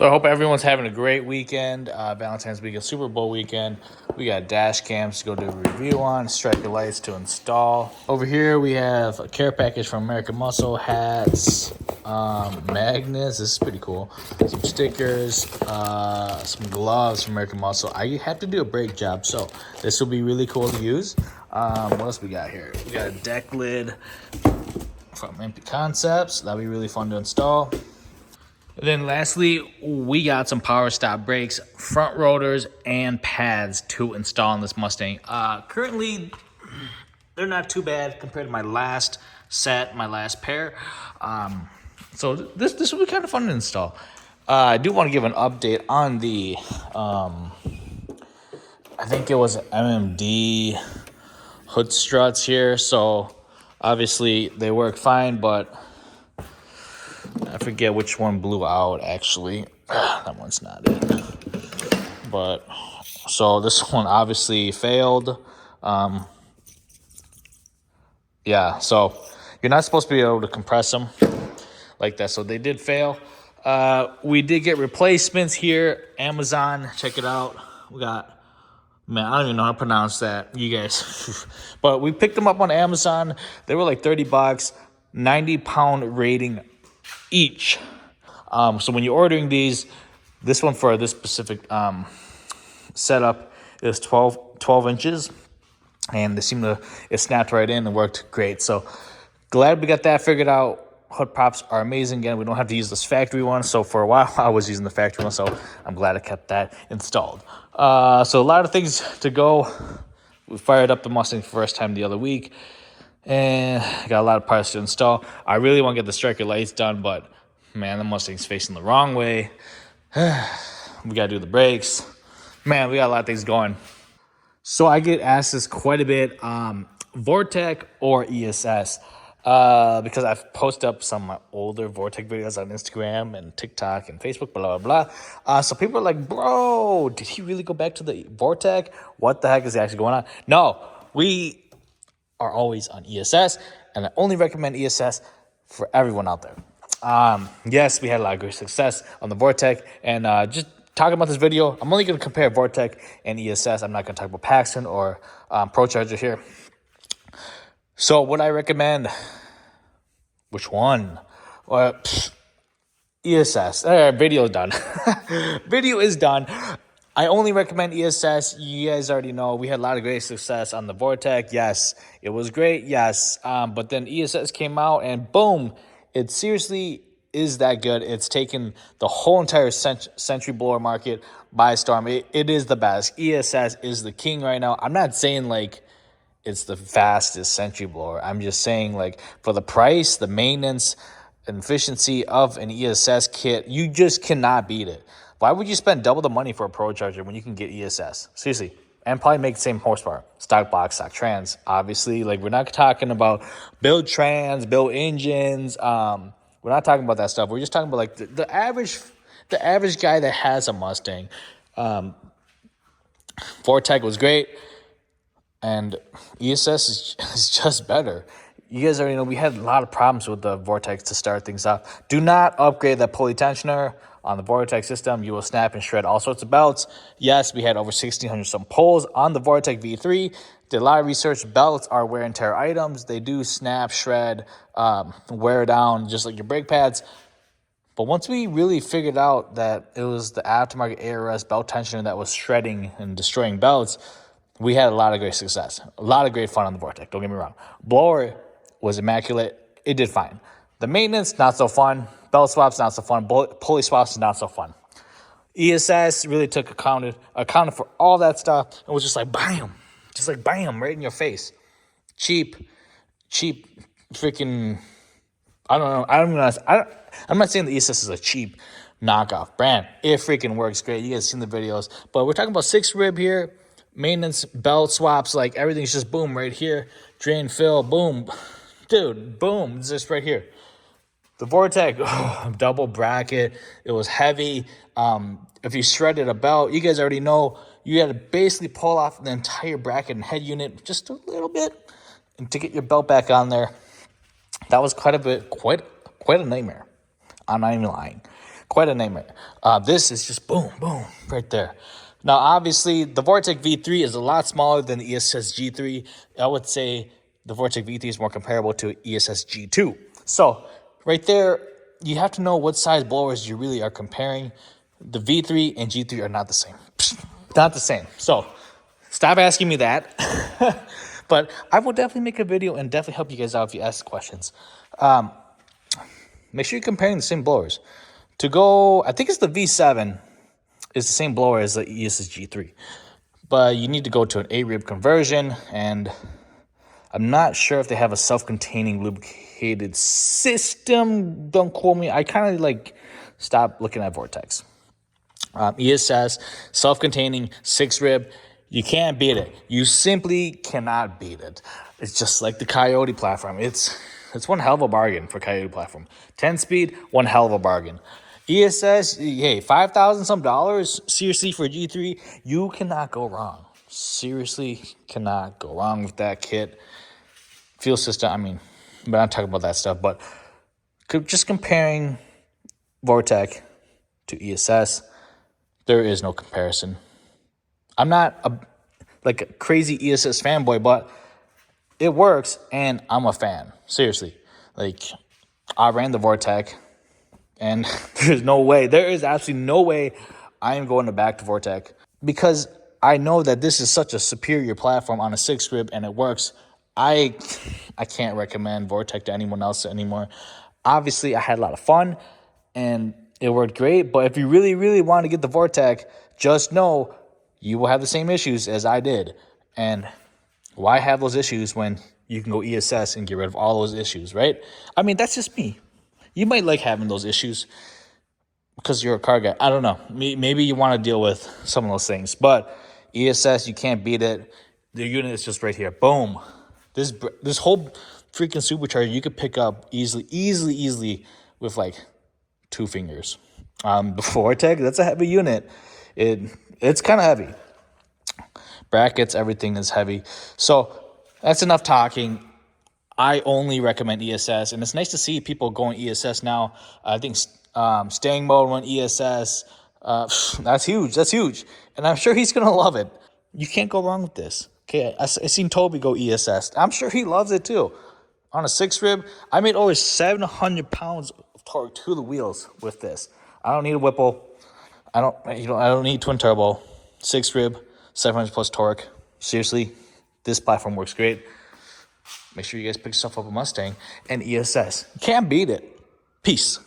So I hope everyone's having a great weekend. Valentine's weekend, Super Bowl weekend. We got dash cams to go do a review on, striker lights to install. Over here we have a care package from American Muscle, hats, magnets. This is pretty cool. Some stickers, some gloves from American Muscle. I have to do a brake job, so this will be really cool to use. What else we got here? We got a deck lid from Empty Concepts. That'll be really fun to install. And then lastly, we got some power stop brakes, front rotors, and pads to install on this Mustang. Currently, they're not too bad compared to my last set, my last pair. So this will be kind of fun to install. I do want to give an update on the, I think it was MMD hood struts here. So obviously they work fine, but I forget which one blew out, actually. That one's not it. But, so this one obviously failed. Yeah, so you're not supposed to be able to compress them like that. So they did fail. We did get replacements here. Amazon, check it out. We got, man, I don't even know how to pronounce that, you guys. But we picked them up on Amazon. They were like $30, 90-pound rating each. So when you're ordering these, this one for this specific setup is 12 inches, and it snapped right in and worked great. So glad we got that figured out. Hood props are amazing. Again, we don't have to use this factory one. So for a while, I was using the factory one. So I'm glad I kept that installed. So a lot of things to go. We fired up the Mustang for the first time the other week, and got a lot of parts to install. I really want to get the striker lights done, but man, the Mustang's facing the wrong way. We got to do the brakes. Man, we got a lot of things going. So I get asked this quite a bit, Vortech or ESS, because I've posted up some of my older Vortech videos on Instagram and TikTok and Facebook, blah, blah, blah. So people are like, bro, did he really go back to the Vortech? What the heck is actually going on? No, we are always on ESS, and I only recommend ESS for everyone out there. Yes, we had a lot of great success on the Vortech, and just talking about this video, I'm only going to compare Vortech and ESS. I'm not going to talk about Paxton or ProCharger here. So what I recommend, which one? Well, ESS. Video is done. Video is done. I only recommend ESS. You guys already know we had a lot of great success on the Vortech. Yes, it was great. Yes, but then ESS came out and boom, it seriously is that good. It's taken the whole entire Century blower market by storm. It is the best. ESS is the king right now. I'm not saying like it's the fastest Century blower. I'm just saying like for the price, the maintenance, and efficiency of an ESS kit, you just cannot beat it. Why would you spend double the money for a ProCharger when you can get ESS? Seriously. And probably make the same horsepower. Stock box, stock trans. Obviously, like we're not talking about build trans, build engines. We're not talking about that stuff. We're just talking about like the average guy that has a Mustang. Vortech was great, and ESS is just better. You guys already know we had a lot of problems with the Vortech to start things off. Do not upgrade that pulley tensioner on the Vortech system. You will snap and shred all sorts of belts. Yes, we had over 1,600 some pulls on the Vortech V3. Did a lot of research. Belts are wear and tear items. They do snap, shred, wear down, just like your brake pads. But once we really figured out that it was the aftermarket ARS belt tensioner that was shredding and destroying belts, we had a lot of great success. A lot of great fun on the Vortech, don't get me wrong. Blower was immaculate. It did fine. The maintenance, not so fun. Belt swaps, not so fun. Pulley swaps, not so fun. ESS really took accounted for all that stuff and was just like bam. Just like bam, right in your face. Cheap, freaking, I don't know. I'm not saying the ESS is a cheap knockoff brand. It freaking works great. You guys seen the videos. But we're talking about 6 rib here. Maintenance, belt swaps, like everything's just boom right here. Drain, fill, boom. Dude, boom, it's just right here. The Vortech, double bracket. It was heavy. If you shredded a belt, you guys already know you had to basically pull off the entire bracket and head unit just a little bit and to get your belt back on there. That was quite a nightmare. I'm not even lying. Quite a nightmare. This is just boom, boom, right there. Now, obviously, the Vortech V3 is a lot smaller than the ESS G3. I would say the Vortech V3 is more comparable to ESS G2. So, right there, you have to know what size blowers you really are comparing. The V3 and G3 are not the same. Not the same. So, stop asking me that. But I will definitely make a video and definitely help you guys out if you ask questions. Make sure you're comparing the same blowers. To go, I think it's the V7 is the same blower as the ESS G3. But you need to go to an A-rib conversion, and I'm not sure if they have a self-containing lubricated system. Don't quote me. I kind of like stopped looking at Vortex. ESS, self-containing, 6-rib. You can't beat it. You simply cannot beat it. It's just like the Coyote platform. It's one hell of a bargain for Coyote platform. 10-speed, one hell of a bargain. ESS, hey, $5,000 some dollars, seriously, for G3, you cannot go wrong. Seriously, cannot go wrong with that kit. Fuel system, I mean, but I'm not talking about that stuff, but just comparing Vortech to ESS, there is no comparison. I'm not a crazy ESS fanboy, but it works, and I'm a fan. Seriously, like, I ran the Vortech, and there is absolutely no way I am going back to Vortech, because I know that this is such a superior platform on a 6-rib, and it works. I can't recommend Vortech to anyone else anymore. Obviously, I had a lot of fun, and it worked great, but if you really, really want to get the Vortech, just know you will have the same issues as I did. And why have those issues when you can go ESS and get rid of all those issues, right? I mean, that's just me. You might like having those issues because you're a car guy. I don't know. Maybe you want to deal with some of those things. But ESS, you can't beat it. The unit is just right here. Boom. This whole freaking supercharger you could pick up easily with like 2 fingers. The Vortech, that's a heavy unit. It's kind of heavy. Brackets, everything is heavy. So that's enough talking. I only recommend ESS, and it's nice to see people going ESS now. I think staying mode went ESS. That's huge. That's huge, and I'm sure he's gonna love it. You can't go wrong with this. Okay, I seen Toby go ESS. I'm sure he loves it too. On a 6-rib, I made over 700 pounds of torque to the wheels with this. I don't need a Whipple. I don't need twin turbo. 6-rib, 700 plus torque. Seriously, this platform works great. Make sure you guys pick yourself up a Mustang and ESS. You can't beat it. Peace.